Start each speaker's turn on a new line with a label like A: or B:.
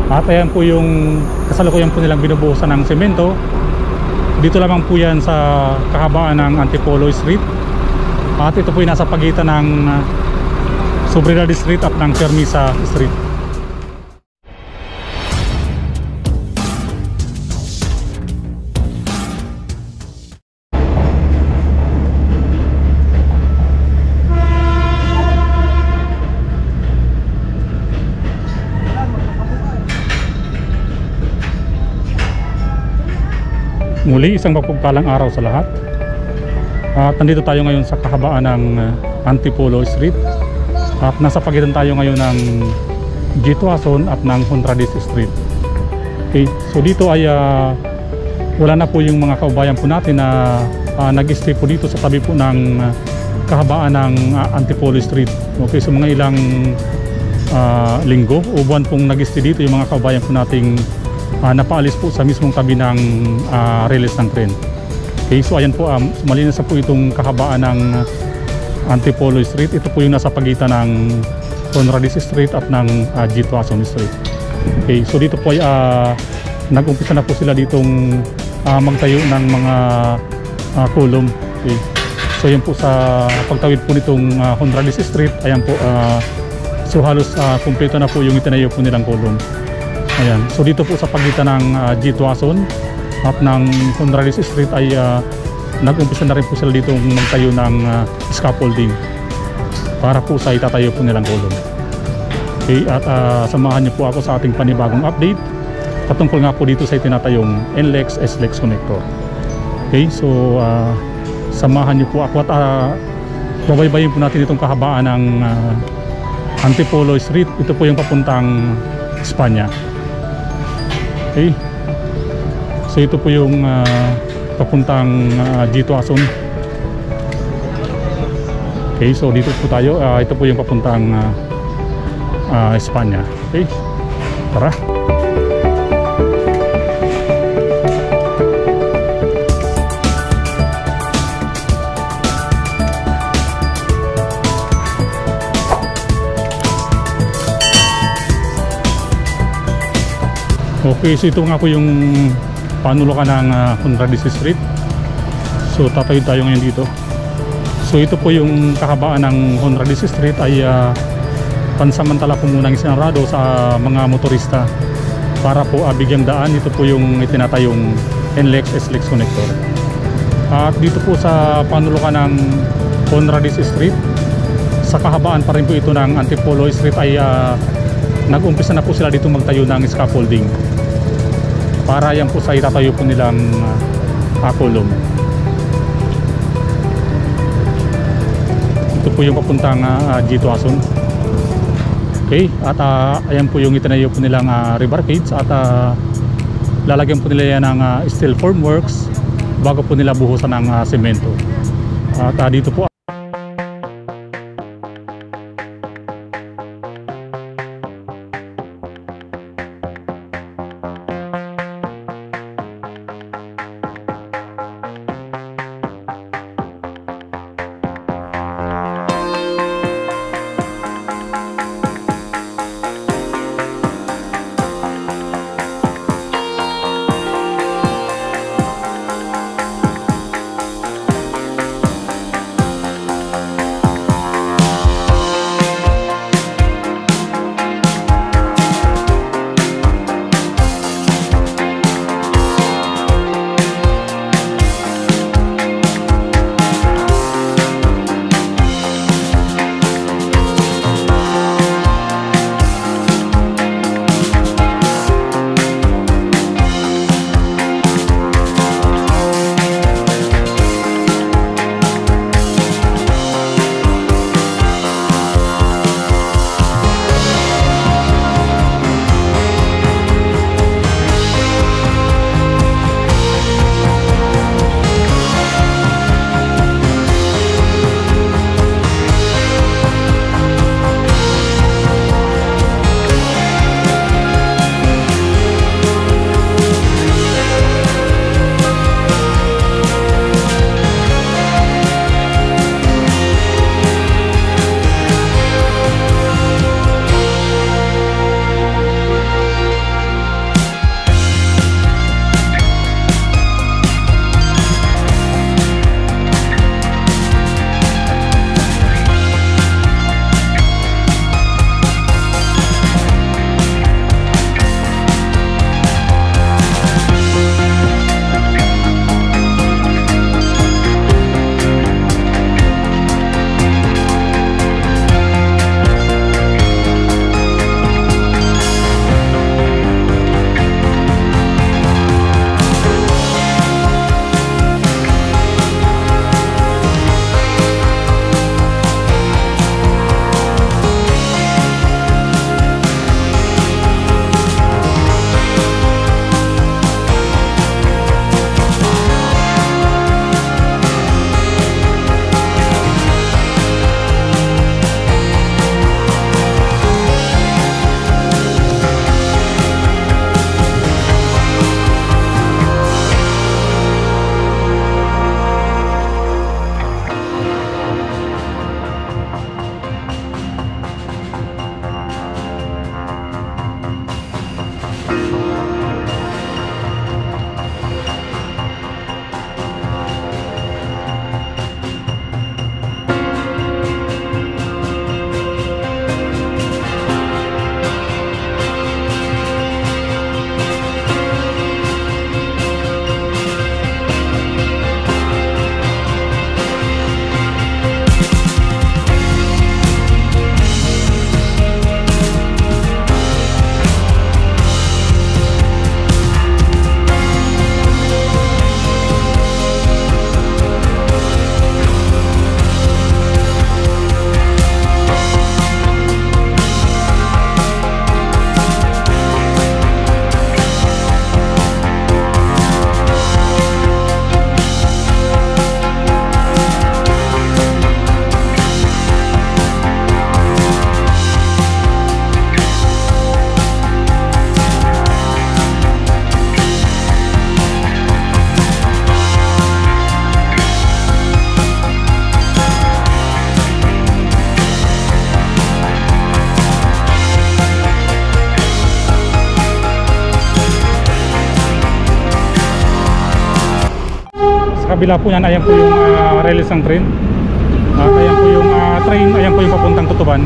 A: At ayan po yung kasalukuyan po nilang binubuhusan ng semento. Dito lamang po yan sa kahabaan ng Antipolo Street. At ito po yung nasa pagitan ng Sobriedad Street at ng Permisa Street. Muli, isang mapagpalang araw sa lahat. At nandito tayo ngayon sa kahabaan ng Antipolo Street. At nasa pagitan tayo ngayon ng G. Tuason at ng Honradis Street. Okay, so dito ay wala na po yung mga kaubayan po natin na nag-stay po dito sa tabi po ng kahabaan ng Antipolo Street. Okay, so mga ilang linggo o buwan pong nag-stay dito yung mga kaubayan po nating napaalis po sa mismong tabi ng release ng tren. Okay, so ayan po, malinis na po itong kahabaan ng Antipolo Street. Ito po yung nasa pagitan ng Honradis Street at ng G. Tuason Street. Okay, so dito po ay nag-umpisa na po sila ditong magtayo ng mga column. Okay, so ayan po sa pagtawid po nitong Honradis Street, ayan po, so halos kumpleto na po yung itinayo po nilang column. Ayan, so dito po sa pagitan ng G. Tuason at ng Honradis Street ay nag-umpisa na rin po sila dito magtayo ng scaffolding para po sa itatayo po nilang column. Okay, at samahan niyo po ako sa ating panibagong update patungkol nga po dito sa itinatayong NLEX SLEX connector. Okay, so samahan niyo po ako at babaybayin po natin itong kahabaan ng Antipolo Street. Ito po yung papuntang Espanya. Okay, so ito po yung papuntang G. Tuason. Okay, so dito po tayo, ito po yung papuntang Espanya. Okay, tara. Okay, so ito nga po yung panulukan ng Honradis Street. So tatawid tayo ngayon dito. So ito po yung kahabaan ng Honradis Street ay pansamantala po munang isinarado sa mga motorista para po bigyang daan. Ito po yung itinatayong NLEX SLEX connector. At dito po sa panulukan ng Honradis Street, sa kahabaan pa rin po ito ng Antipolo Street ay nag-umpisa na po sila dito magtayo ng scaffolding para yan po sa itatayo po nilang column. Ito po yung papuntang G. Tuason. Okay, at ayan po yung itinayo po nilang rebarcades at lalagyan po nila yan ng steel formworks bago po nila buhusan ng semento. At dito po kabila po yan, ayan po yung release ng train. At ayan po yung train, ayan po yung papuntang Tutuban.